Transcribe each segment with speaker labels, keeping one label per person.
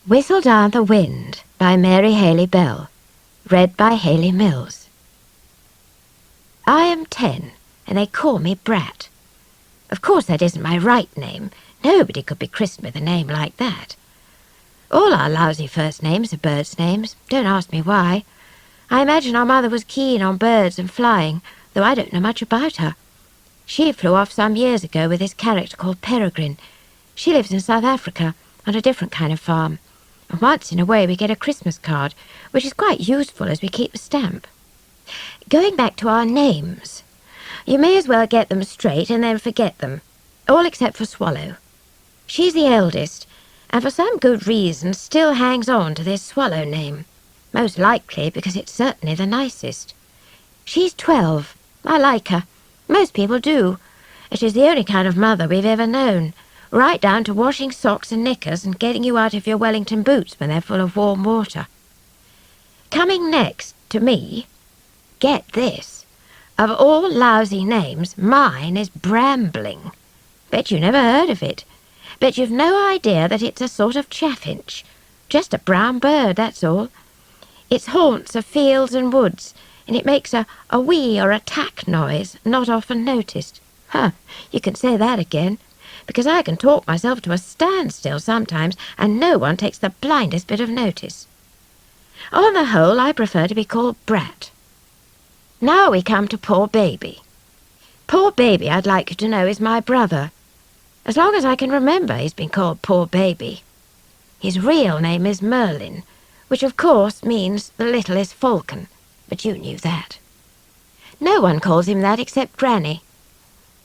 Speaker 1: Whistle Down the Wind by Mary Hayley Bell. Read by Hayley Mills. I am 10, and they call me Brat. Of course that isn't my right name. Nobody could be christened with a name like that. All our lousy first names are birds' names. Don't ask me why. I imagine our mother was keen on birds and flying, though I don't know much about her. She flew off some years ago with this character called Peregrine. She lives in South Africa, on a different kind of farm. And once in a way we get a Christmas card, which is quite useful as we keep the stamp. Going back to our names, you may as well get them straight and then forget them, all except for Swallow. She's the eldest, and for some good reason still hangs on to this Swallow name, most likely because it's certainly the nicest. She's 12. I like her. Most people do. She's the only kind of mother we've ever known, right down to washing socks and knickers and getting you out of your Wellington boots when they're full of warm water. Coming next to me, get this, of all lousy names, mine is Brambling. Bet you never heard of it. Bet you've no idea that it's a sort of chaffinch. Just a brown bird, that's all. Its haunts are fields and woods, and it makes a wee or a tack noise not often noticed. You can say that again, because I can talk myself to a standstill sometimes, and no one takes the blindest bit of notice. On the whole, I prefer to be called Brat. Now we come to Poor Baby. Poor Baby, I'd like you to know, is my brother. As long as I can remember, he's been called Poor Baby. His real name is Merlin, which of course means the littlest falcon, but you knew that. No one calls him that except Granny.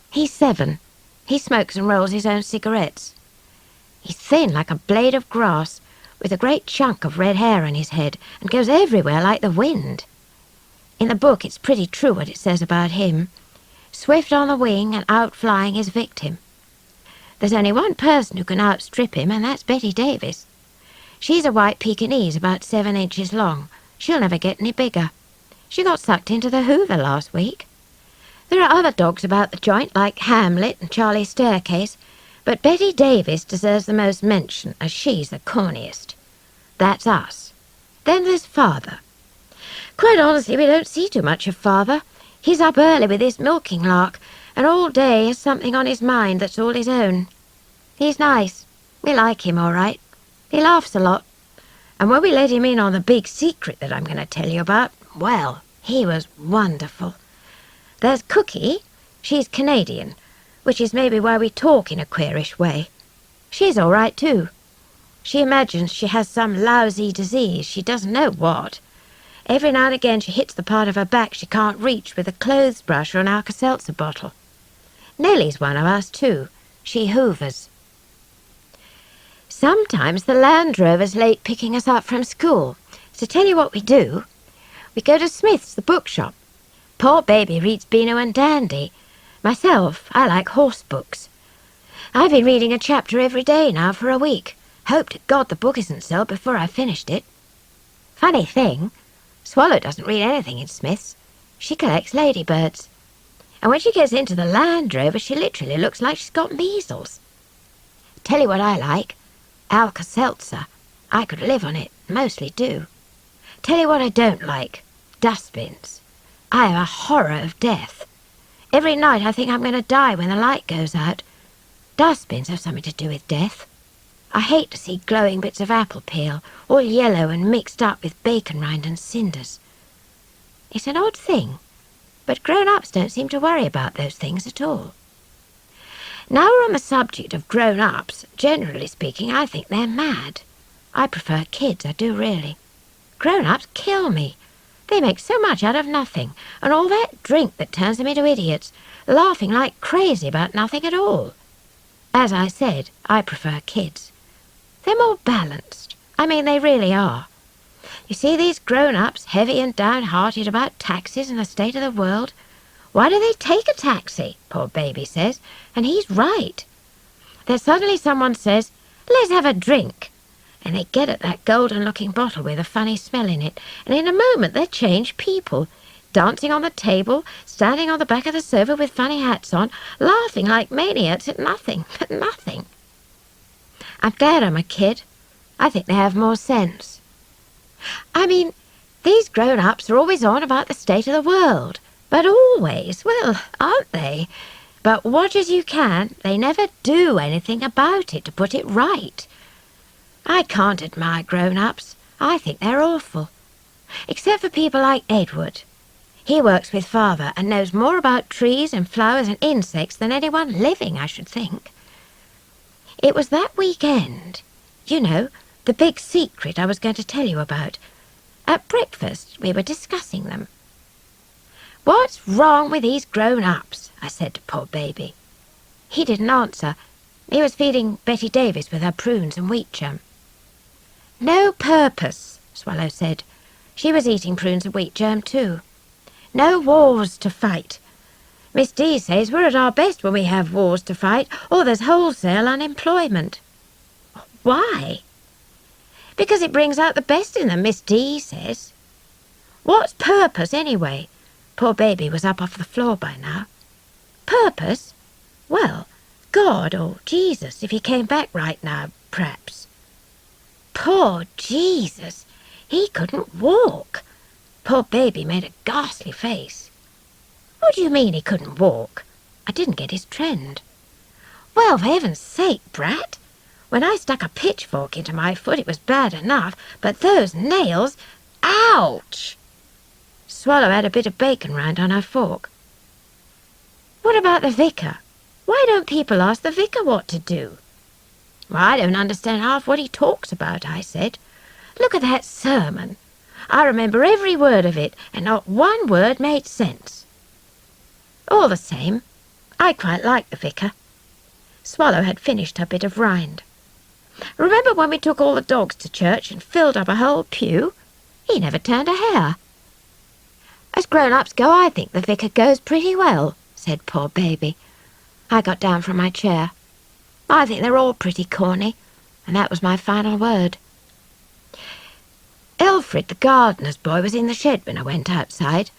Speaker 1: He's 7. He smokes and rolls his own cigarettes. He's thin like a blade of grass, with a great chunk of red hair on his head, and goes everywhere like the wind. In the book it's pretty true what it says about him. Swift on the wing and outflying his victim. There's only one person who can outstrip him, and that's Betty Davis. She's a white Pekingese about 7 inches long. She'll never get any bigger. She got sucked into the Hoover last week. There are other dogs about the joint, like Hamlet and Charlie Staircase, but Betty Davis deserves the most mention, as she's the corniest. That's us. Then there's Father. Quite honestly, we don't see too much of Father. He's up early with his milking lark, and all day has something on his mind that's all his own. He's nice. We like him all right. He laughs a lot. And when we let him in on the big secret that I'm going to tell you about, well, he was wonderful. There's Cookie. She's Canadian, which is maybe why we talk in a queerish way. She's all right too. She imagines she has some lousy disease, she doesn't know what. Every now and again she hits the part of her back she can't reach with a clothes brush or an Alka-Seltzer bottle. Nellie's one of us too. She hoovers. Sometimes the Land Rover's late picking us up from school. So tell you what we do. We go to Smith's, the bookshop. Poor Baby reads Beano and Dandy. Myself, I like horse books. I've been reading a chapter every day now for a week. Hope to God the book isn't sold before I've finished it. Funny thing, Swallow doesn't read anything in Smith's. She collects ladybirds. And when she gets into the Land Rover, she literally looks like she's got measles. Tell you what I like. Alka-Seltzer. I could live on it, mostly do. Tell you what I don't like. Dustbins. I have a horror of death. Every night I think I'm going to die when the light goes out. Dustbins have something to do with death. I hate to see glowing bits of apple peel, all yellow and mixed up with bacon rind and cinders. It's an odd thing, but grown-ups don't seem to worry about those things at all. Now we're on the subject of grown-ups, generally speaking, I think they're mad. I prefer kids, I do really. Grown-ups kill me. They make so much out of nothing, and all that drink that turns them into idiots, laughing like crazy about nothing at all. As I said, I prefer kids. They're more balanced. I mean, they really are. You see these grown-ups, heavy and downhearted about taxis and the state of the world? Why do they take a taxi? Poor Baby says, and he's right. Then suddenly someone says, let's have a drink. And they get at that golden-looking bottle with a funny smell in it, and in a moment they're changed people, dancing on the table, standing on the back of the sofa with funny hats on, laughing like maniacs at nothing, I'm glad I'm a kid. I think they have more sense. I mean, these grown-ups are always on about the state of the world. But always, well, aren't they? But watch as you can, they never do anything about it to put it right. I can't admire grown-ups. I think they're awful. Except for people like Edward. He works with Father and knows more about trees and flowers and insects than anyone living, I should think. It was that weekend, you know, the big secret I was going to tell you about. At breakfast, we were discussing them. "What's wrong with these grown-ups?" I said to poor baby. He didn't answer. He was feeding Betty Davis with her prunes and wheat jam. "No purpose," Swallow said. She was eating prunes and wheat jam too. "No wars to fight. Miss D says we're at our best when we have wars to fight, or there's wholesale unemployment." "Why?" "Because it brings out the best in them, Miss D says." "What's purpose, anyway?" Poor baby was up off the floor by now. "Purpose? Well, God or Jesus, if he came back right now, perhaps." Poor Jesus! He couldn't walk. Poor baby made a ghastly face. "What do you mean he couldn't walk?" I didn't get his trend. "Well, for heaven's sake, Brat! When I stuck a pitchfork into my foot it was bad enough, but those nails... Ouch!" Swallow had a bit of bacon round on her fork. "What about the vicar? Why don't people ask the vicar what to do?" "Well, I don't understand half what he talks about," I said. "Look at that sermon. I remember every word of it, and not one word made sense." All the same, I quite liked the vicar. Swallow had finished her bit of rind. "Remember when we took all the dogs to church and filled up a whole pew? He never turned a hair." "As grown-ups go, I think the vicar goes pretty well," said poor baby. I got down from my chair. "I think they're all pretty corny," and that was my final word. Elfrid, the gardener's boy, was in the shed when I went outside.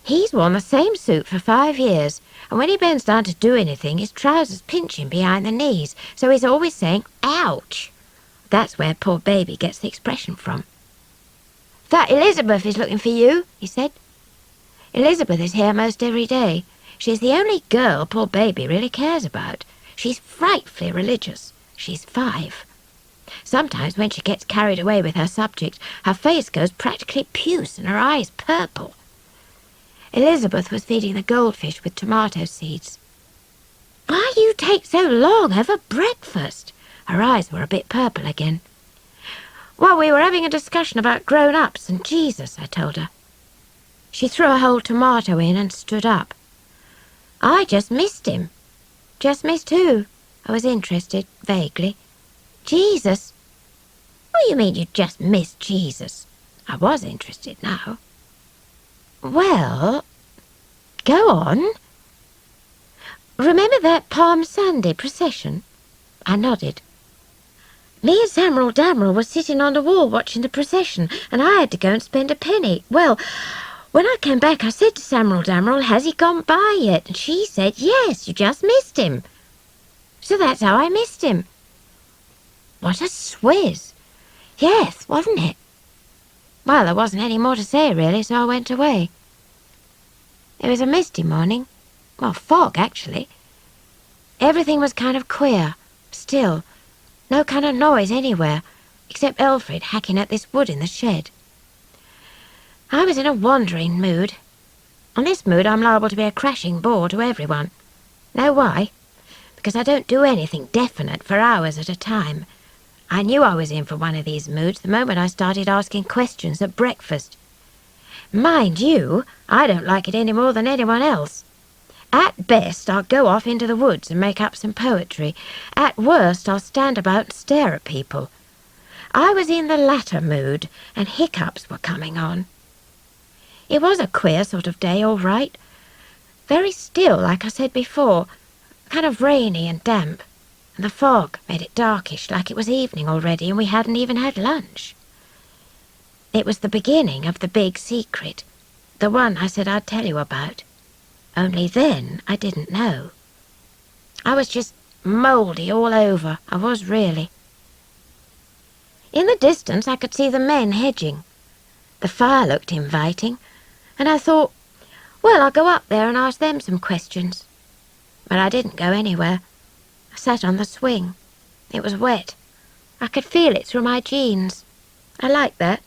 Speaker 1: He's worn the same suit for 5 years, and when he bends down to do anything, his trousers pinch him behind the knees, so he's always saying, "Ouch!" That's where poor baby gets the expression from. "That Elizabeth is looking for you," he said. Elizabeth is here most every day. She's the only girl poor baby really cares about. She's frightfully religious. She's 5. Sometimes when she gets carried away with her subject, her face goes practically puce and her eyes purple. Elizabeth was feeding the goldfish with tomato seeds. "Why you take so long over breakfast?" Her eyes were a bit purple again. "Well, we were having a discussion about grown-ups and Jesus," I told her. She threw a whole tomato in and stood up. "I just missed him." "Just missed who?" I was interested, vaguely. "Jesus." "What do you mean you just missed Jesus?" I was interested now. "Well, go on." "Remember that Palm Sunday procession?" I nodded. "Me and Samuel Damrell were sitting on the wall watching the procession, and I had to go and spend a penny. Well, when I came back I said to Samuel Damrell, 'Has he gone by yet?' And she said, 'Yes, you just missed him.' So that's how I missed him." What a swizz. Yes, wasn't it? Well, there wasn't any more to say, really, so I went away. It was a misty morning. Well, fog, actually. Everything was kind of queer, still. No kind of noise anywhere, except Elfrid hacking at this wood in the shed. I was in a wandering mood. On this mood I'm liable to be a crashing bore to everyone. Know why? Because I don't do anything definite for hours at a time. I knew I was in for one of these moods the moment I started asking questions at breakfast. Mind you, I don't like it any more than anyone else. At best, I'll go off into the woods and make up some poetry. At worst, I'll stand about and stare at people. I was in the latter mood, and hiccups were coming on. It was a queer sort of day, all right. Very still, like I said before, kind of rainy and damp, and the fog made it darkish, like it was evening already, and we hadn't even had lunch. It was the beginning of the big secret, the one I said I'd tell you about. Only then I didn't know. I was just mouldy all over, I was really. In the distance I could see the men hedging. The fire looked inviting, and I thought, well, I'll go up there and ask them some questions. But I didn't go anywhere. I sat on the swing. It was wet. I could feel it through my jeans. I liked that.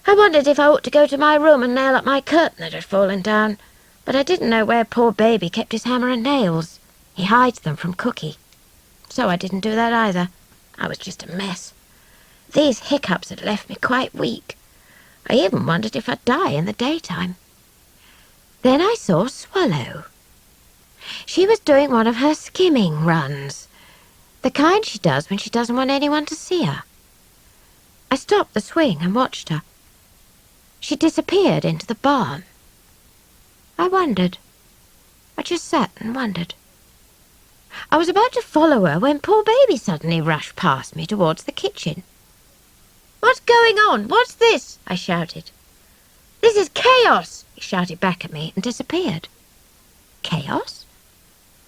Speaker 1: I wondered if I ought to go to my room and nail up my curtain that had fallen down, but I didn't know where poor baby kept his hammer and nails. He hides them from Cookie. So I didn't do that either. I was just a mess. These hiccups had left me quite weak. I even wondered if I'd die in the daytime. Then I saw Swallow. She was doing one of her skimming runs, the kind she does when she doesn't want anyone to see her. I stopped the swing and watched her. She disappeared into the barn. I wondered. I just sat and wondered. I was about to follow her when poor baby suddenly rushed past me towards the kitchen. "What's going on? What's this?" I shouted. "This is chaos!" he shouted back at me and disappeared. Chaos?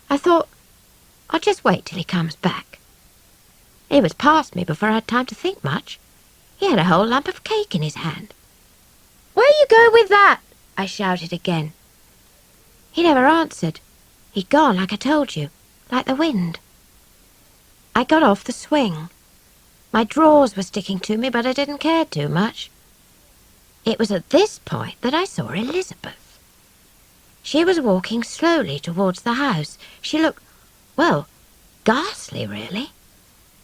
Speaker 1: I thought, I'll just wait till he comes back. He was past me before I had time to think much. He had a whole lump of cake in his hand. "Where you go with that?" I shouted again. He never answered. He'd gone, like I told you, like the wind. I got off the swing. My drawers were sticking to me, but I didn't care too much. It was at this point that I saw Elizabeth. She was walking slowly towards the house. She looked, well, ghastly, really.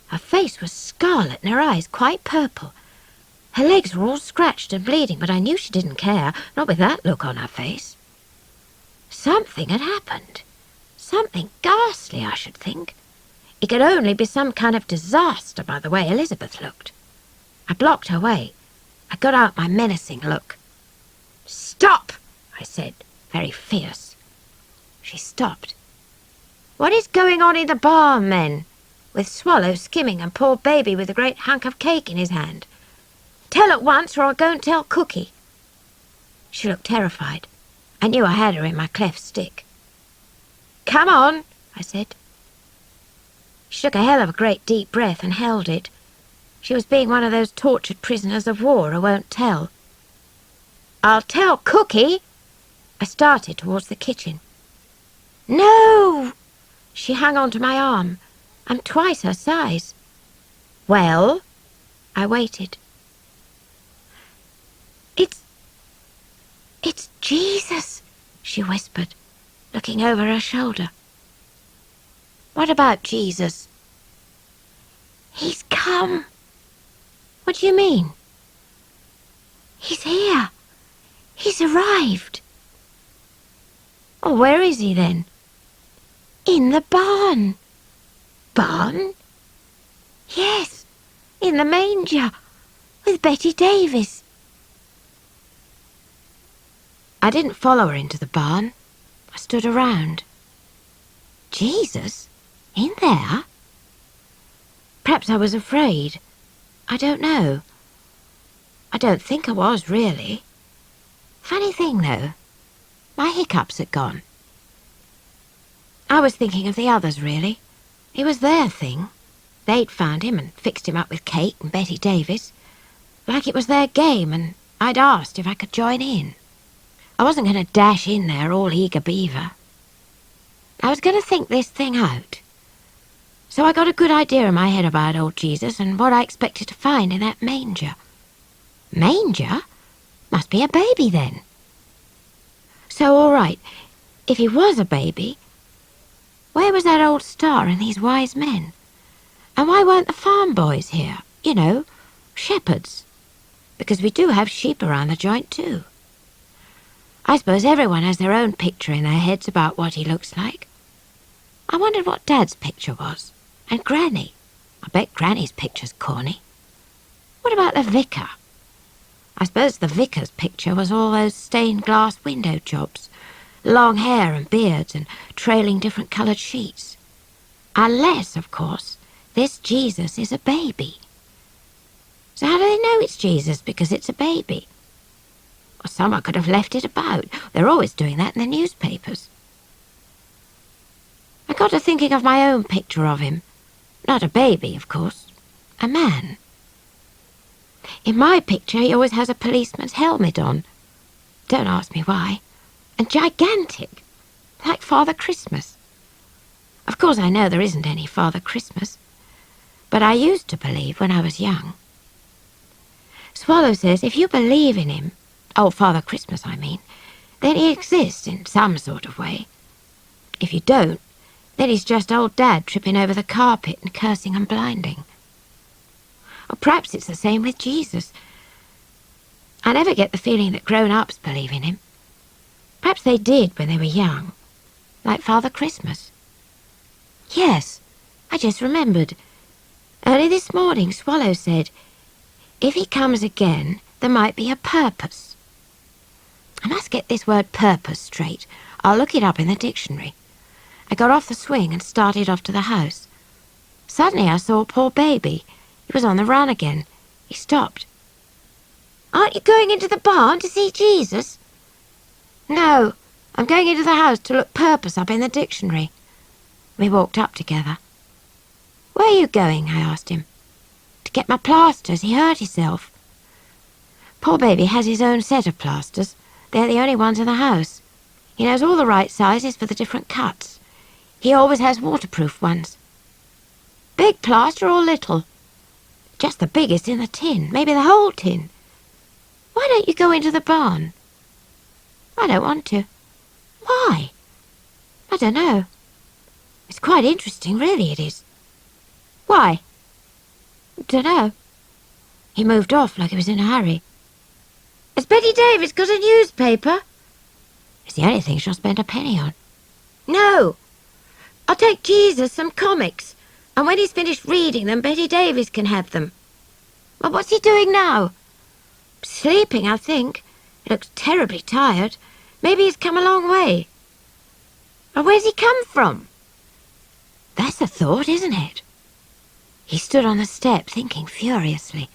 Speaker 1: Her face was scarlet and her eyes quite purple. Her legs were all scratched and bleeding, but I knew she didn't care, not with that look on her face. Something had happened. Something ghastly, I should think. It could only be some kind of disaster by the way Elizabeth looked. I blocked her way. I got out my menacing look. "Stop!" I said, very fierce. She stopped. "What is going on in the barn, men? With Swallow skimming and poor baby with a great hunk of cake in his hand. Tell at once or I'll go and tell Cookie." She looked terrified. I knew I had her in my cleft stick. "Come on," I said. She took a hell of a great deep breath and held it. She was being one of those tortured prisoners of war who won't tell. "I'll tell Cookie." I started towards the kitchen. "No!" She hung on to my arm. I'm twice her size. "Well?" I waited. It's Jesus," she whispered, looking over her shoulder. "What about Jesus?" "He's come." "What do you mean?" "He's here. He's arrived." "Oh, where is he then?" "In the barn." "Barn?" "Yes, in the manger, with Betty Davis." I didn't follow her into the barn. I stood around. Jesus? In there? Perhaps I was afraid. I don't know. I don't think I was, really. Funny thing, though. My hiccups had gone. I was thinking of the others, really. It was their thing. They'd found him and fixed him up with Kate and Betty Davis. Like it was their game, and I'd asked if I could join in. I wasn't going to dash in there all eager beaver. I was going to think this thing out. So I got a good idea in my head about old Jesus and what I expected to find in that manger. Manger? Must be a baby, then. So, all right, if he was a baby, where was that old star and these wise men? And why weren't the farm boys here? You know, shepherds. Because we do have sheep around the joint, too. I suppose everyone has their own picture in their heads about what he looks like. I wondered what Dad's picture was. And Granny. I bet Granny's picture's corny. What about the vicar? I suppose the vicar's picture was all those stained glass window jobs, long hair and beards and trailing different coloured sheets. Unless, of course, this Jesus is a baby. So how do they know it's Jesus because it's a baby? Or someone could have left it about. They're always doing that in the newspapers. I got to thinking of my own picture of him. Not a baby, of course. A man. In my picture, he always has a policeman's helmet on. Don't ask me why. And gigantic, like Father Christmas. Of course, I know there isn't any Father Christmas, but I used to believe when I was young. Swallow says if you believe in him, oh, Father Christmas, I mean, then he exists in some sort of way. If you don't, then he's just old Dad tripping over the carpet and cursing and blinding. Or perhaps it's the same with Jesus. I never get the feeling that grown-ups believe in him. Perhaps they did when they were young, like Father Christmas. Yes, I just remembered. Early this morning, Swallow said, if he comes again, there might be a purpose. I must get this word purpose straight. I'll look it up in the dictionary. I got off the swing and started off to the house. Suddenly I saw poor baby. He was on the run again. He stopped. Aren't you going into the barn to see Jesus? No, I'm going into the house to look purpose up in the dictionary. We walked up together. Where are you going? I asked him. To get my plasters. He hurt himself. Poor baby has his own set of plasters. They're the only ones in the house. He knows all the right sizes for the different cuts. He always has waterproof ones. Big plaster or little? Just the biggest in the tin, maybe the whole tin. Why don't you go into the barn? I don't want to. Why? I don't know. It's quite interesting, really it is. Why? Dunno. He moved off like he was in a hurry. Has Betty Davis got a newspaper? It's the only thing she'll spend a penny on. No. I'll take Jesus some comics, and when he's finished reading them, Betty Davis can have them. Well, what's he doing now? Sleeping, I think. He looks terribly tired. Maybe he's come a long way. Or where's he come from? That's a thought, isn't it? He stood on the step, thinking furiously.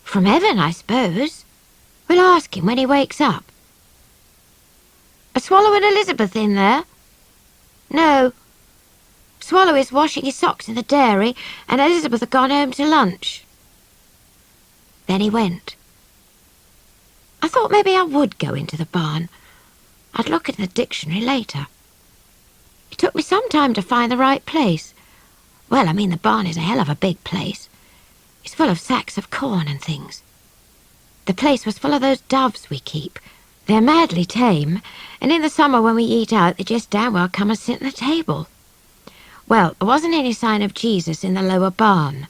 Speaker 1: From heaven, I suppose. We'll ask him when he wakes up. Are Swallow and Elizabeth in there? No. Swallow is washing his socks in the dairy, and Elizabeth had gone home to lunch. Then he went. I thought maybe I would go into the barn. I'd look at the dictionary later. It took me some time to find the right place. Well, I mean, the barn is a hell of a big place. It's full of sacks of corn and things. The place was full of those doves we keep. They're madly tame, and in the summer when we eat out, they just damn well come and sit at the table. Well, there wasn't any sign of Jesus in the lower barn,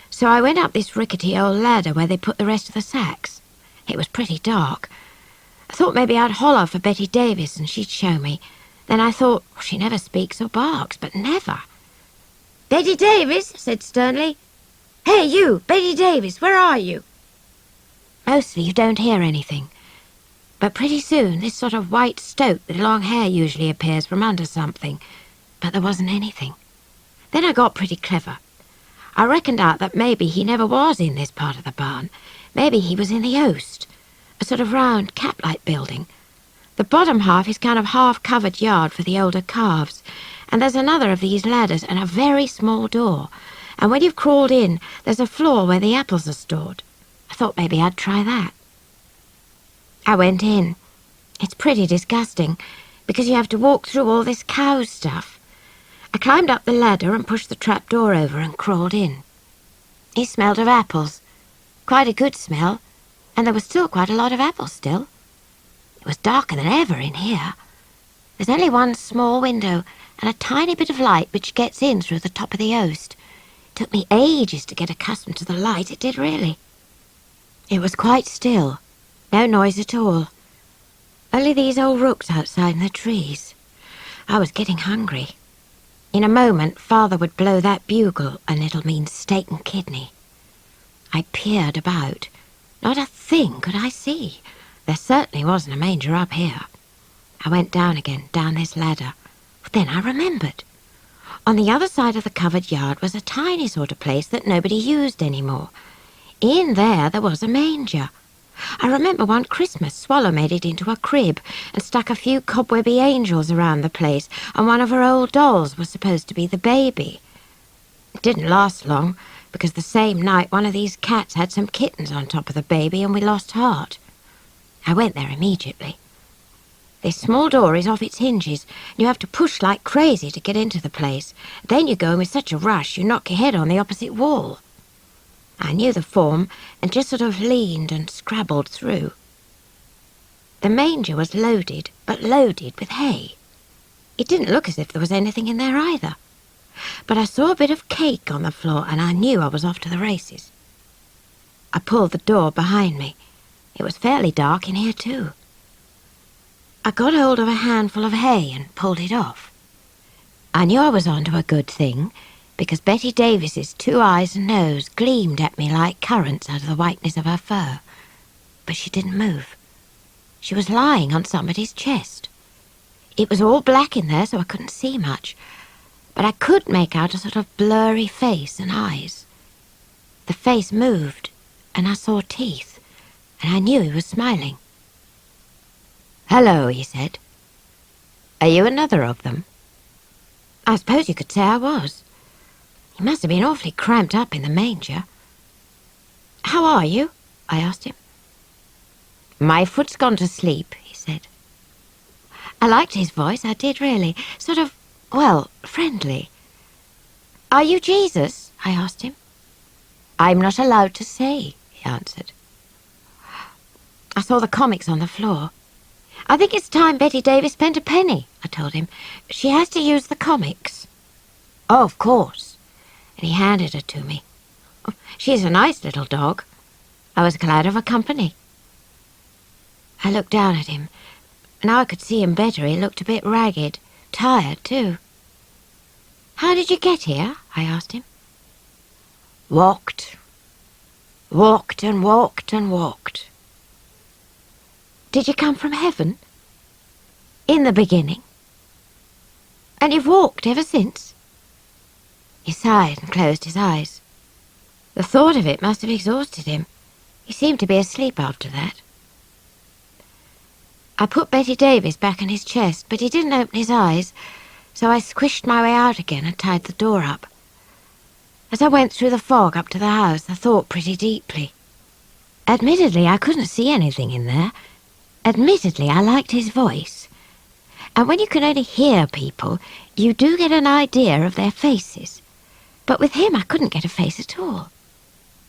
Speaker 1: so I went up this rickety old ladder where they put the rest of the sacks. It was pretty dark. I thought maybe I'd holler for Betty Davis and she'd show me. Then I thought, well, she never speaks or barks, but never. Betty Davis, said sternly. Hey, you, Betty Davis, where are you? Mostly you don't hear anything. But pretty soon this sort of white stoat with long hair usually appears from under something. But there wasn't anything. Then I got pretty clever. I reckoned out that maybe he never was in this part of the barn. Maybe he was in the oast, a sort of round cap-like building. The bottom half is kind of half-covered yard for the older calves, and there's another of these ladders and a very small door. And when you've crawled in, there's a floor where the apples are stored. I thought maybe I'd try that. I went in. It's pretty disgusting, because you have to walk through all this cow stuff. I climbed up the ladder and pushed the trap door over and crawled in. It smelled of apples. Quite a good smell, and there was still quite a lot of apples still. It was darker than ever in here. There's only one small window and a tiny bit of light which gets in through the top of the oast. It took me ages to get accustomed to the light, it did really. It was quite still, no noise at all. Only these old rooks outside in the trees. I was getting hungry. In a moment, Father would blow that bugle and it'll mean steak and kidney. I peered about. Not a thing could I see. There certainly wasn't a manger up here. I went down again, down this ladder. Then I remembered. On the other side of the covered yard was a tiny sort of place that nobody used anymore. In there was a manger. I remember one Christmas Swallow made it into a crib and stuck a few cobwebby angels around the place, and one of her old dolls was supposed to be the baby. It didn't last long. because the same night one of these cats had some kittens on top of the baby and we lost heart. I went there immediately. This small door is off its hinges, and you have to push like crazy to get into the place. Then you go in with such a rush you knock your head on the opposite wall. I knew the form and just sort of leaned and scrabbled through. The manger was loaded, but loaded with hay. It didn't look as if there was anything in there either. But I saw a bit of cake on the floor and I knew I was off to the races. I pulled the door behind me. It was fairly dark in here too. I got hold of a handful of hay and pulled it off. I knew I was on to a good thing because Betty Davis's 2 eyes and nose gleamed at me like currants out of the whiteness of her fur. But she didn't move. She was lying on somebody's chest. It was all black in there, so I couldn't see much, but I could make out a sort of blurry face and eyes. The face moved, and I saw teeth, and I knew he was smiling. "Hello," he said. "Are you another of them?" I suppose you could say I was. He must have been awfully cramped up in the manger. "How are you?" I asked him. "My foot's gone to sleep," he said. I liked his voice, I did really. Sort of, well, friendly. "Are you Jesus?" I asked him. "I'm not allowed to say," he answered. I saw the comics on the floor. "I think it's time Betty Davis spent a penny," I told him. "She has to use the comics." "Oh, of course." And he handed her to me. She's a nice little dog. I was glad of her company. I looked down at him. Now I could see him better. He looked a bit ragged, tired too. "How did you get here?" I asked him. Walked and walked and walked." "Did you come from heaven?" "In the beginning." "And you've walked ever since?" He sighed and closed his eyes. The thought of it must have exhausted him. He seemed to be asleep after that. I put Betty Davis back on his chest, but he didn't open his eyes, so I squished my way out again and tied the door up. As I went through the fog up to the house, I thought pretty deeply. Admittedly, I couldn't see anything in there. Admittedly, I liked his voice. And when you can only hear people, you do get an idea of their faces. But with him, I couldn't get a face at all.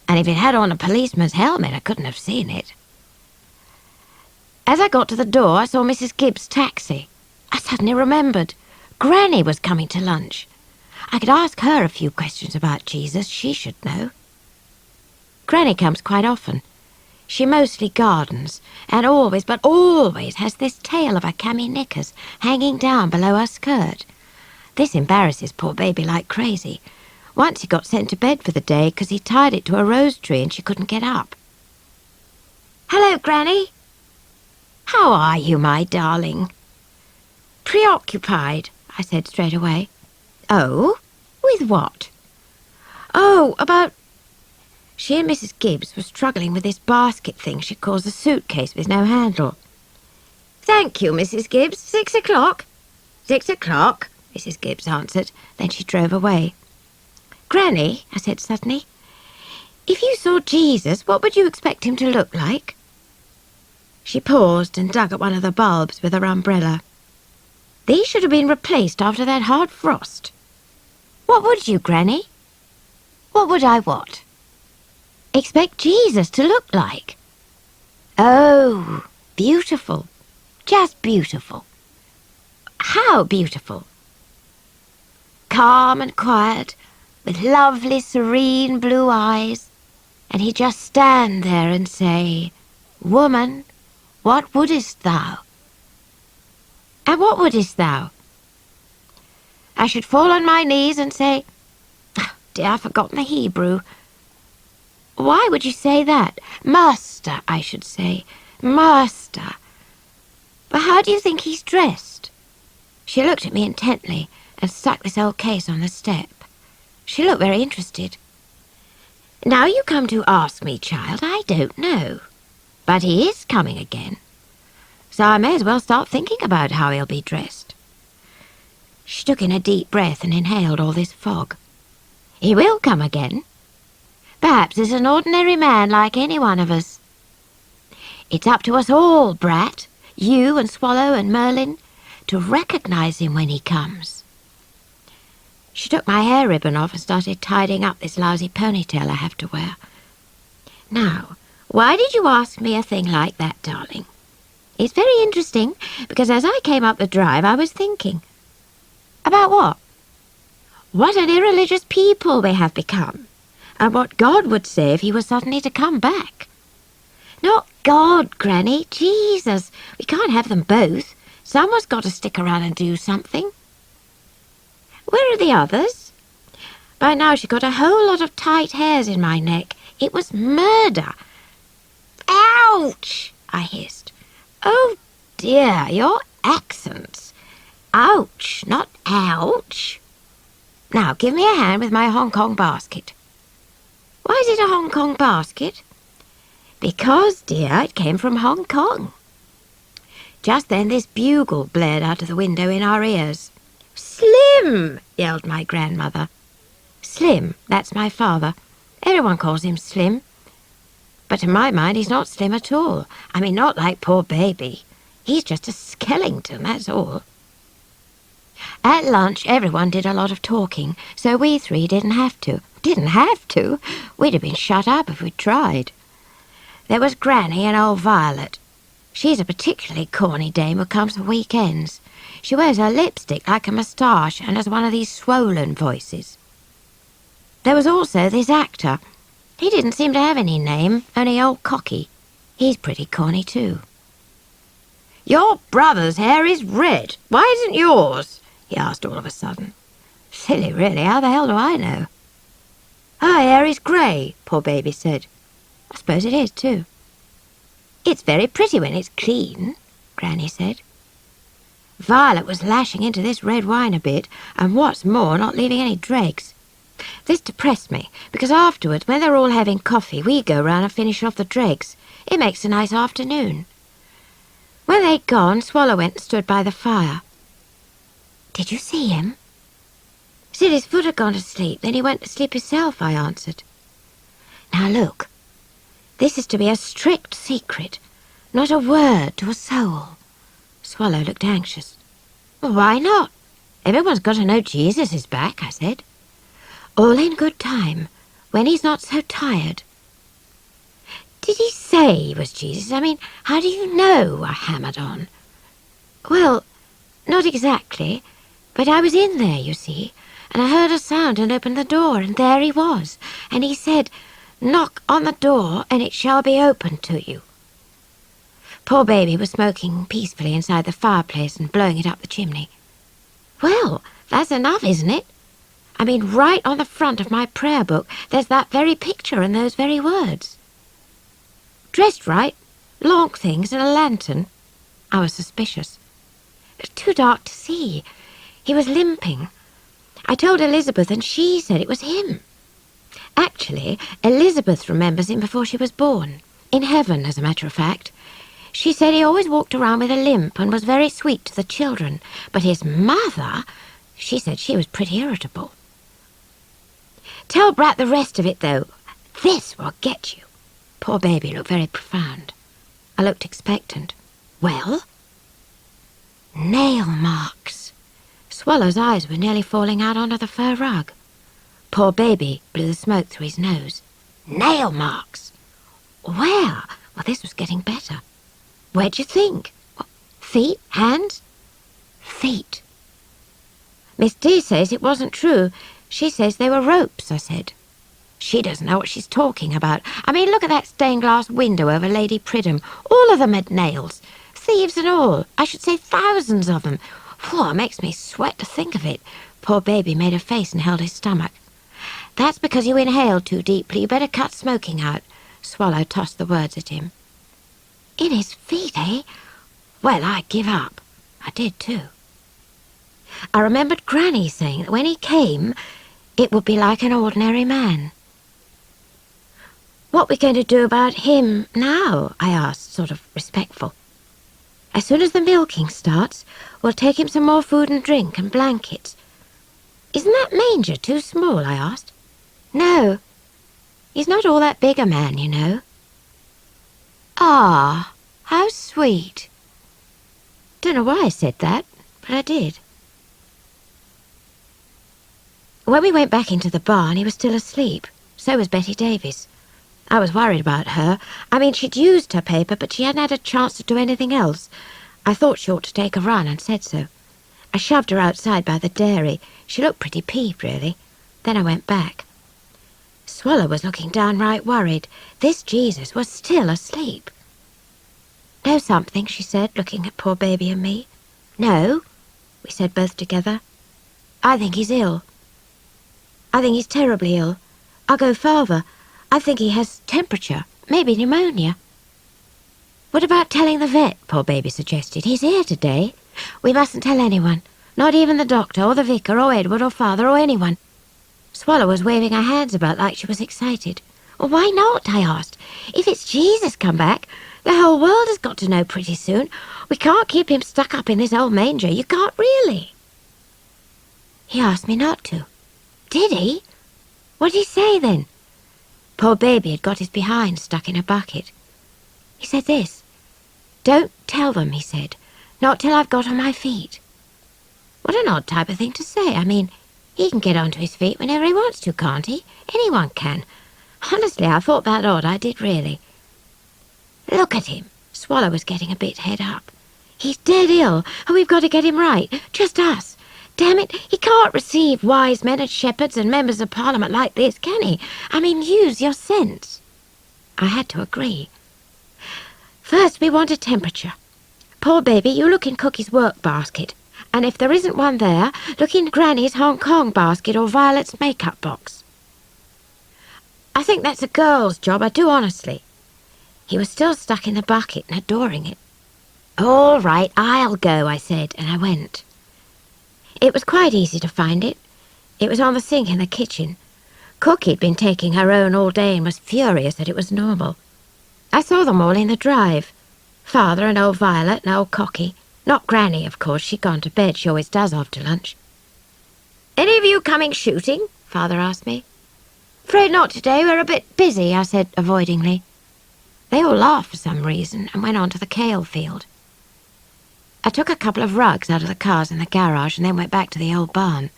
Speaker 1: And if it had on a policeman's helmet, I couldn't have seen it. As I got to the door, I saw Mrs. Gibbs' taxi. I suddenly remembered. Granny was coming to lunch. I could ask her a few questions about Jesus. She should know. Granny comes quite often. She mostly gardens, and always, but always, has this tail of her cami knickers hanging down below her skirt. This embarrasses poor baby like crazy. Once he got sent to bed for the day because he tied it to a rose tree and she couldn't get up. "Hello, Granny." "How are you, my darling?" "Preoccupied," I said straight away. "Oh? With what?" "Oh, about..." She and Mrs. Gibbs were struggling with this basket thing she calls a suitcase with no handle. "Thank you, Mrs. Gibbs. 6 o'clock?" "6 o'clock," Mrs. Gibbs answered. Then she drove away. "Granny," I said suddenly, "if you saw Jesus, what would you expect him to look like?" She paused and dug at one of the bulbs with her umbrella. "These should have been replaced after that hard frost." "What would you, Granny?" "What would I what?" "Expect Jesus to look like." "Oh, beautiful. Just beautiful." "How beautiful?" "Calm and quiet, with lovely, serene blue eyes, and he'd just stand there and say, 'Woman, what wouldest thou?'" "And what wouldest thou?" "I should fall on my knees and say, dear, I've forgotten the Hebrew." "Why would you say that?" "Master, I should say. Master." "But how do you think he's dressed?" She looked at me intently and stuck this old case on the step. She looked very interested. "Now you come to ask me, child, I don't know. But he is coming again. So I may as well start thinking about how he'll be dressed." She took in a deep breath and inhaled all this fog. "He will come again. Perhaps he's an ordinary man like any one of us. It's up to us all, Brat, you and Swallow and Merlin, to recognise him when he comes. She took my hair ribbon off and started tidying up this lousy ponytail I have to wear. Now, why did you ask me a thing like that, darling? It's very interesting, because as I came up the drive, I was thinking. About what? What an irreligious people we have become, and what God would say if he was suddenly to come back. Not God, Granny, Jesus. We can't have them both. Someone's got to stick around and do something. Where are the others? By now she got a whole lot of tight hairs in my neck. It was murder. Ouch! I hissed. Oh dear, your accents. Ouch, not ouch. Now give me a hand with my Hong Kong basket. Why is it a Hong Kong basket? Because, dear, it came from Hong Kong. Just then this bugle blared out of the window in our ears. Slim! Yelled my grandmother. Slim, that's my father. Everyone calls him Slim. But to my mind he's not slim at all. I mean, not like poor baby. He's just a skeleton, that's all. At lunch everyone did a lot of talking, so we three didn't have to. Didn't have to? We'd have been shut up if we'd tried. There was Granny and old Violet. She's a particularly corny dame who comes for weekends. She wears her lipstick like a moustache and has one of these swollen voices. There was also this actor. He didn't seem to have any name, only old Cocky. He's pretty corny too. Your brother's hair is red. Why isn't yours? He asked all of a sudden. Silly, really. How the hell do I know? Her hair is grey, poor baby said. I suppose it is too. It's very pretty when it's clean, Granny said. Violet was lashing into this red wine a bit, and what's more, not leaving any dregs. This depressed me, because afterwards, when they're all having coffee, we go round and finish off the dregs. It makes a nice afternoon. When they'd gone, Swallow went and stood by the fire. Did you see him? Said his foot had gone to sleep, then he went to sleep himself, I answered. Now look, this is to be a strict secret, not a word to a soul. Swallow looked anxious. Well, why not? Everyone's got to know Jesus is back, I said. All in good time, when he's not so tired. Did he say he was Jesus? I mean, how do you know? I hammered on. Well, not exactly, but I was in there, you see, and I heard a sound and opened the door, and there he was, and he said, knock on the door and it shall be opened to you. Poor baby was smoking peacefully inside the fireplace and blowing it up the chimney. Well, that's enough, isn't it? I mean, right on the front of my prayer book, there's that very picture and those very words. Dressed right, long things and a lantern. I was suspicious. It was too dark to see. He was limping. I told Elizabeth and she said it was him. Actually, Elizabeth remembers him before she was born. In heaven, as a matter of fact. She said he always walked around with a limp and was very sweet to the children. But his mother, she said she was pretty irritable. Tell Brat the rest of it, though. This will get you. Poor baby looked very profound. I looked expectant. Well? Nail marks. Swallow's eyes were nearly falling out onto the fur rug. Poor baby blew the smoke through his nose. Nail marks. Where? Well, this was getting better. Where'd you think? Feet? Hands? Feet. Miss D says it wasn't true. She says they were ropes, I said. She doesn't know what she's talking about. I mean, look at that stained glass window over Lady Pridham. All of them had nails. Thieves and all. I should say thousands of them. It makes me sweat to think of it. Poor baby made a face and held his stomach. That's because you inhaled too deeply. You better cut smoking out. Swallow tossed the words at him. In his feet, eh? Well, I give up. I did too. I remembered Granny saying that when he came, it would be like an ordinary man. What are we going to do about him now? I asked, sort of respectful. As soon as the milking starts, we'll take him some more food and drink and blankets. Isn't that manger too small? I asked. No. He's not all that big a man, you know. Ah, how sweet. Don't know why I said that, but I did. When we went back into the barn, he was still asleep. So was Betty Davies. I was worried about her. I mean, she'd used her paper, but she hadn't had a chance to do anything else. I thought she ought to take a run and said so. I shoved her outside by the dairy. She looked pretty peeved, really. Then I went back. Swallow was looking downright worried. This Jesus was still asleep. "Know something?" she said, looking at poor baby and me. "No," we said both together. "I think he's ill. I think he's terribly ill. I'll go farther. I think he has temperature, maybe pneumonia." "What about telling the vet?" poor baby suggested. "He's here today. We mustn't tell anyone, not even the doctor or the vicar or Edward or father or anyone." Swallow was waving her hands about like she was excited. "Well, why not?" I asked. "If it's Jesus come back, the whole world has got to know pretty soon. We can't keep him stuck up in this old manger. You can't really." He asked me not to. Did he? What did he say then? Poor baby had got his behind stuck in a bucket. He said this: "Don't tell them," he said. "Not till I've got on my feet." What an odd type of thing to say. I mean, he can get onto his feet whenever he wants to, can't he? Anyone can. Honestly, I thought that odd, I did really. "Look at him." Swallow was getting a bit head up. "He's dead ill, and we've got to get him right. Just us. Damn it, he can't receive wise men and shepherds and members of Parliament like this, can he? I mean, use your sense." I had to agree. "First, we want a temperature. Poor baby, you look in Cookie's work basket. And if there isn't one there, look in Granny's Hong Kong basket or Violet's makeup box." "I think that's a girl's job, I do honestly." He was still stuck in the bucket and adoring it. "All right, I'll go," I said, and I went. It was quite easy to find it. It was on the sink in the kitchen. Cookie'd been taking her own all day and was furious that it was normal. I saw them all in the drive. Father and old Violet and old Cocky. Not Granny, of course. She'd gone to bed. She always does after lunch. "Any of you coming shooting?" Father asked me. "Afraid not today. We're a bit busy," I said avoidingly. They all laughed for some reason and went on to the kale field. I took a couple of rugs out of the cars in the garage and then went back to the old barn.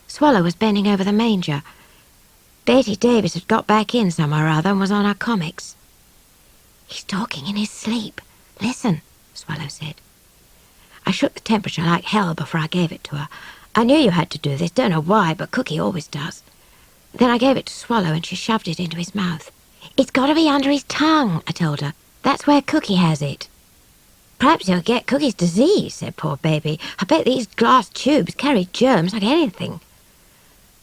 Speaker 1: Swallow was bending over the manger. Betty Davies had got back in somewhere or other and was on her comics. "He's talking in his sleep. Listen," Swallow said. I shook the temperature like hell before I gave it to her. I knew you had to do this, don't know why, but Cookie always does. Then I gave it to Swallow and she shoved it into his mouth. "It's got to be under his tongue," I told her. "That's where Cookie has it." "Perhaps he'll get Cookie's disease," said poor baby. "I bet these glass tubes carry germs like anything."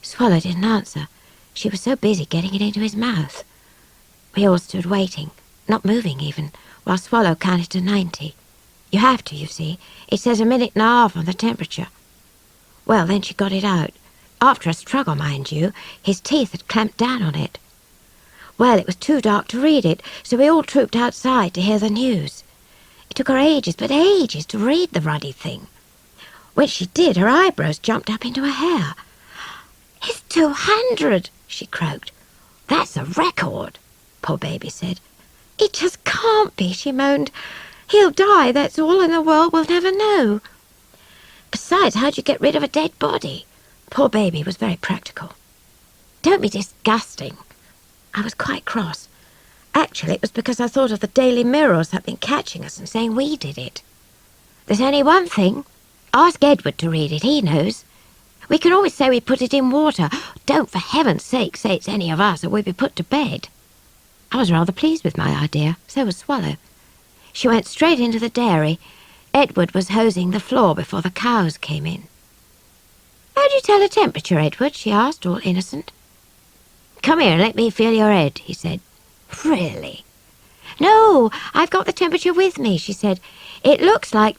Speaker 1: Swallow didn't answer. She was so busy getting it into his mouth. We all stood waiting, not moving even, while Swallow counted to 90. You have to, you see. It says a minute and a half on the temperature. Well, then she got it out. After a struggle, mind you. His teeth had clamped down on it. Well, it was too dark to read it, so we all trooped outside to hear the news. It took her ages, but ages, to read the ruddy thing. When she did, her eyebrows jumped up into her hair. "It's 200, she croaked. "That's a record," poor baby said. "It just can't be," she moaned. "He'll die, that's all, and the world will never know. Besides, how'd you get rid of a dead body?" Poor baby was very practical. "Don't be disgusting." I was quite cross. Actually, it was because I thought of the Daily Mirror or something catching us and saying we did it. "There's only one thing. Ask Edward to read it, he knows. We can always say we put it in water. Don't for heaven's sake say it's any of us or we'd be put to bed." I was rather pleased with my idea. So was Swallow. She went straight into the dairy. Edward was hosing the floor before the cows came in. "How do you tell a temperature, Edward?" she asked, all innocent. "Come here and let me feel your head," he said. "Really?" "No, I've got the temperature with me," she said. "It looks like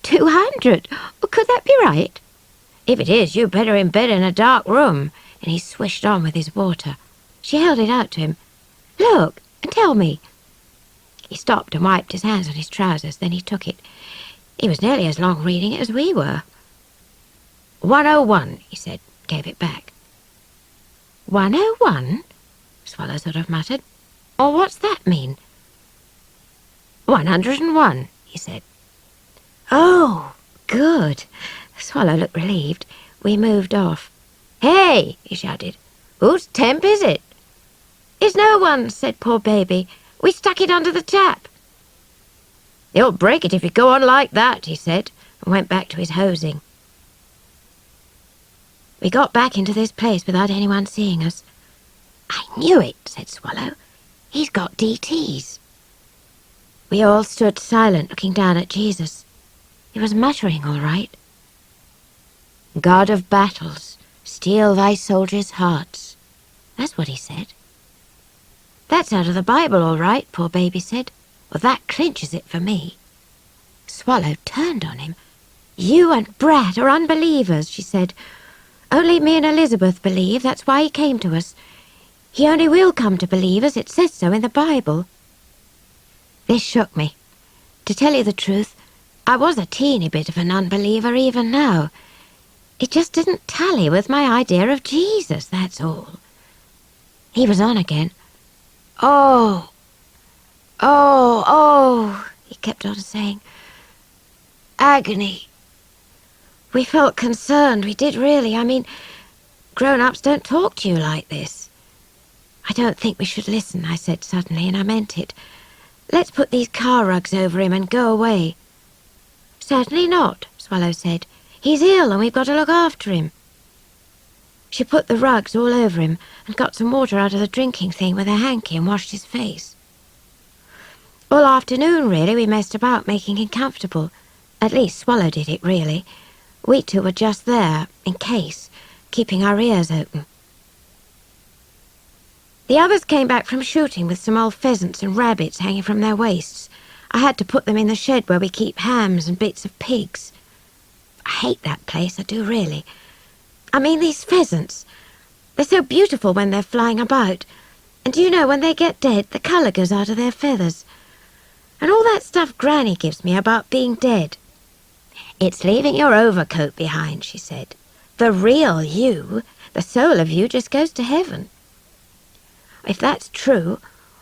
Speaker 1: 200. Could that be right?" "If it is, you'd better in bed in a dark room." And he swished on with his water. She held it out to him. "Look, and tell me." He stopped and wiped his hands on his trousers. Then he took it. He was nearly as long reading it as we were. 101, he said, gave it back. 101? Swallow sort of muttered. Or what's that mean? 101, he said. Oh, good. Swallow looked relieved. We moved off. Hey, he shouted. Whose temp is it? It's no one's, said poor baby. We stuck it under the tap. You'll break it if you go on like that, he said, and went back to his hosing. We got back into this place without anyone seeing us. I knew it, said Swallow. He's got DTs. We all stood silent, looking down at Jesus. He was muttering all right. God of battles, steel thy soldiers' hearts. That's what he said. That's out of the Bible, all right, poor baby said. Well, that clinches it for me. Swallow turned on him. You and Brat are unbelievers, she said. Only me and Elizabeth believe, that's why he came to us. He only will come to believers, it says so in the Bible. This shook me. To tell you the truth, I was a teeny bit of an unbeliever even now. It just didn't tally with my idea of Jesus, that's all. He was on again. Oh, he kept on saying. Agony. We felt concerned, we did really. I mean, grown-ups don't talk to you like this. I don't think we should listen, I said suddenly, and I meant it. Let's put these car rugs over him and go away. Certainly not, Swallow said. He's ill and we've got to look after him. She put the rugs all over him and got some water out of the drinking thing with a hanky and washed his face. All afternoon, really, we messed about making him comfortable. At least Swallow did it, really. We two were just there, in case, keeping our ears open. The others came back from shooting with some old pheasants and rabbits hanging from their waists. I had to put them in the shed where we keep hams and bits of pigs. I hate that place, I do really. I mean, these pheasants. They're so beautiful when they're flying about. And do you know, when they get dead, the colour goes out of their feathers. And all that stuff Granny gives me about being dead. It's leaving your overcoat behind, she said. The real you, the soul of you, just goes to heaven. If that's true,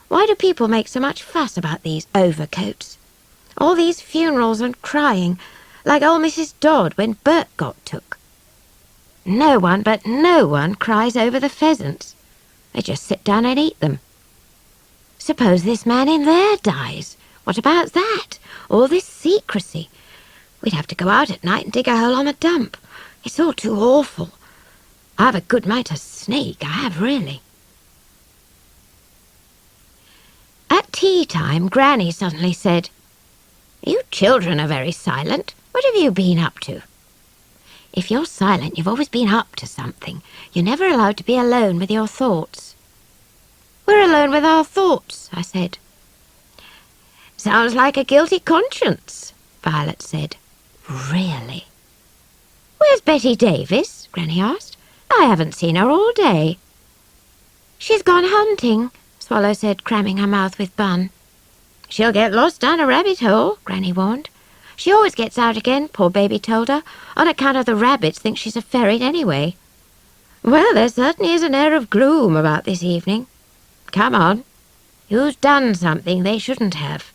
Speaker 1: why do people make so much fuss about these overcoats? All these funerals and crying, like old Mrs. Dodd when Bert got took. No one but no one cries over the pheasants. They just sit down and eat them. Suppose this man in there dies. What about that? All this secrecy. We'd have to go out at night and dig a hole on the dump. It's all too awful. I have a good mind to sneak, I have really. At tea time, Granny suddenly said, You children are very silent. What have you been up to? If you're silent, you've always been up to something. You're never allowed to be alone with your thoughts. We're alone with our thoughts, I said. Sounds like a guilty conscience, Violet said. Really? Where's Betty Davis? Granny asked. I haven't seen her all day. She's gone hunting, Swallow said, cramming her mouth with bun. She'll get lost down a rabbit hole, Granny warned. She always gets out again, poor baby told her, on account of the rabbits think she's a ferret anyway. Well, there certainly is an air of gloom about this evening. Come on. Who's done something they shouldn't have?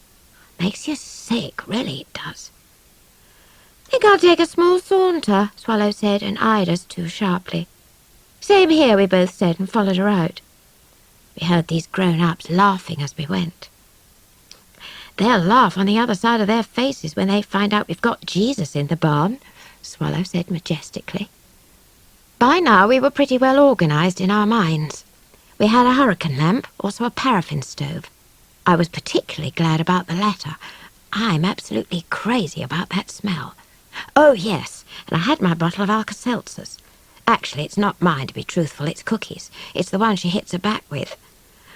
Speaker 1: Makes you sick, really it does. Think I'll take a small saunter, Swallow said, and eyed us too sharply. Same here, we both said, and followed her out. We heard these grown-ups laughing as we went. They'll laugh on the other side of their faces when they find out we've got Jesus in the barn, Swallow said majestically. By now we were pretty well organised in our minds. We had a hurricane lamp, also a paraffin stove. I was particularly glad about the latter. I'm absolutely crazy about that smell. Oh, yes, and I had my bottle of Alka-Seltzers. Actually, it's not mine, to be truthful, it's Cookie's. It's the one she hits her back with.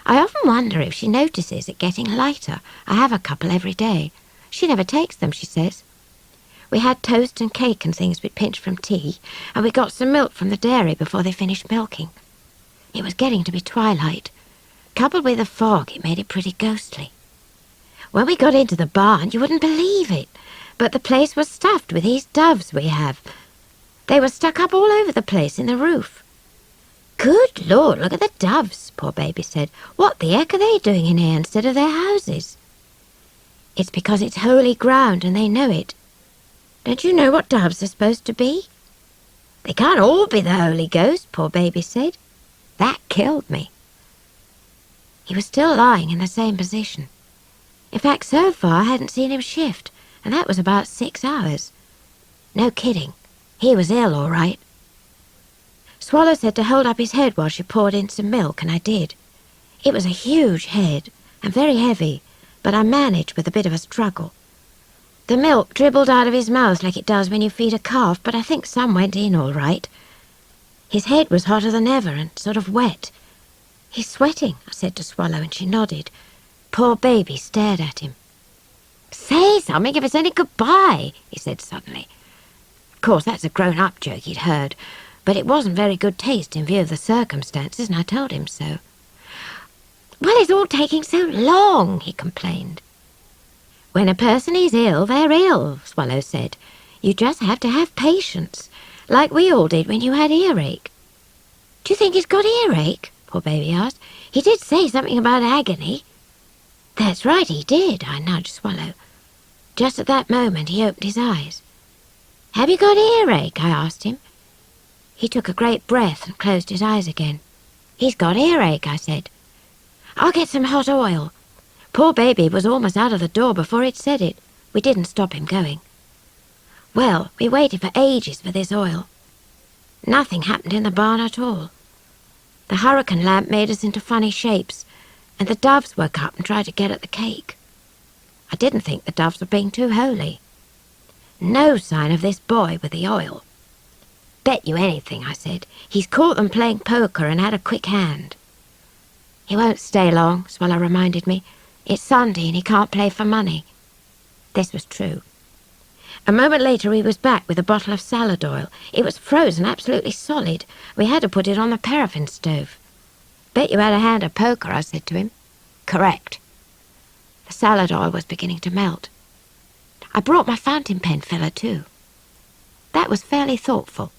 Speaker 1: I often wonder if she notices it getting lighter. I have a couple every day. She never takes them, she says. We had toast and cake and things we'd pinched from tea, and we got some milk from the dairy before they finished milking. It was getting to be twilight. Coupled with the fog, it made it pretty ghostly. When we got into the barn, you wouldn't believe it, but the place was stuffed with these doves we have. They were stuck up all over the place in the roof. Good Lord, look at the doves, poor baby said. What the heck are they doing in here instead of their houses? It's because it's holy ground and they know it. Don't you know what doves are supposed to be? They can't all be the Holy Ghost, poor baby said. That killed me. He was still lying in the same position. In fact, so far I hadn't seen him shift, and that was about 6 hours. No kidding. He was ill, all right. Swallow said to hold up his head while she poured in some milk, and I did. It was a huge head, and very heavy, but I managed with a bit of a struggle. The milk dribbled out of his mouth like it does when you feed a calf, but I think some went in all right. His head was hotter than ever and sort of wet. "He's sweating," I said to Swallow, and she nodded. Poor baby stared at him. "Say something if it's any goodbye," he said suddenly. Of course, that's a grown-up joke he'd heard, but it wasn't very good taste in view of the circumstances, and I told him so. "Well, it's all taking so long," he complained. "When a person is ill, they're ill," Swallow said. "You just have to have patience, like we all did when you had earache." "Do you think he's got earache?" poor baby asked. "He did say something about agony." "That's right, he did," I nudged Swallow. Just at that moment he opened his eyes. "Have you got earache?" I asked him. He took a great breath and closed his eyes again. "He's got earache," I said. "I'll get some hot oil." Poor baby was almost out of the door before he'd said it. We didn't stop him going. Well, we waited for ages for this oil. Nothing happened in the barn at all. The hurricane lamp made us into funny shapes, and the doves woke up and tried to get at the cake. I didn't think the doves were being too holy. No sign of this boy with the oil. "Bet you anything," I said. "He's caught them playing poker and had a quick hand." "He won't stay long," Swallow reminded me. "It's Sunday and he can't play for money." This was true. A moment later he was back with a bottle of salad oil. It was frozen absolutely solid. We had to put it on the paraffin stove. "Bet you had a hand at poker," I said to him. "Correct." The salad oil was beginning to melt. I brought my fountain pen filler too. That was fairly thoughtful.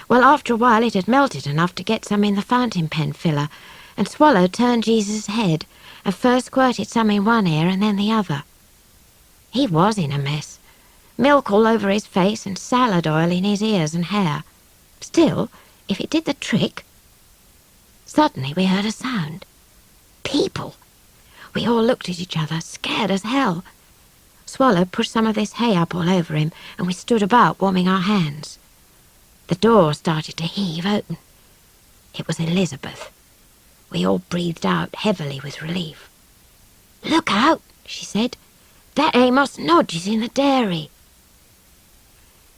Speaker 1: Well, after a while it had melted enough to get some in the fountain pen filler, and Swallow turned Jesus' head and first squirted some in one ear and then the other. He was in a mess. Milk all over his face and salad oil in his ears and hair. Still, if it did the trick... Suddenly we heard a sound. People! We all looked at each other, scared as hell. Swallow pushed some of this hay up all over him, and we stood about warming our hands. The door started to heave open. It was Elizabeth. We all breathed out heavily with relief. "Look out," she said. "That Amos Nodge is in the dairy."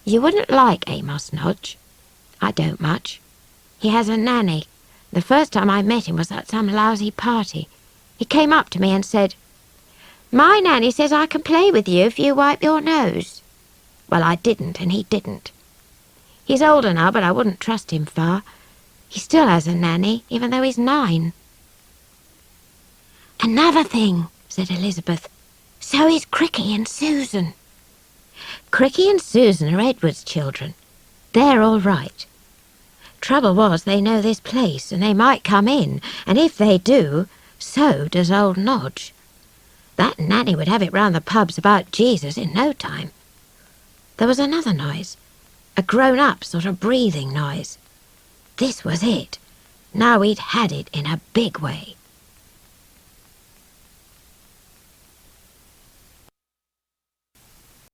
Speaker 1: You wouldn't like Amos Nodge. I don't much. He has a nanny. The first time I met him was at some lousy party. He came up to me and said, "My nanny says I can play with you if you wipe your nose." Well, I didn't, and he didn't. He's older now, but I wouldn't trust him far. He still has a nanny, even though he's 9. "Another thing," said Elizabeth. "So is Cricky and Susan." Cricky and Susan are Edward's children. They're all right. Trouble was, they know this place, and they might come in, and if they do, so does old Nodge. That nanny would have it round the pubs about Jesus in no time. There was another noise, a grown-up sort of breathing noise. This was it. Now we'd had it in a big way.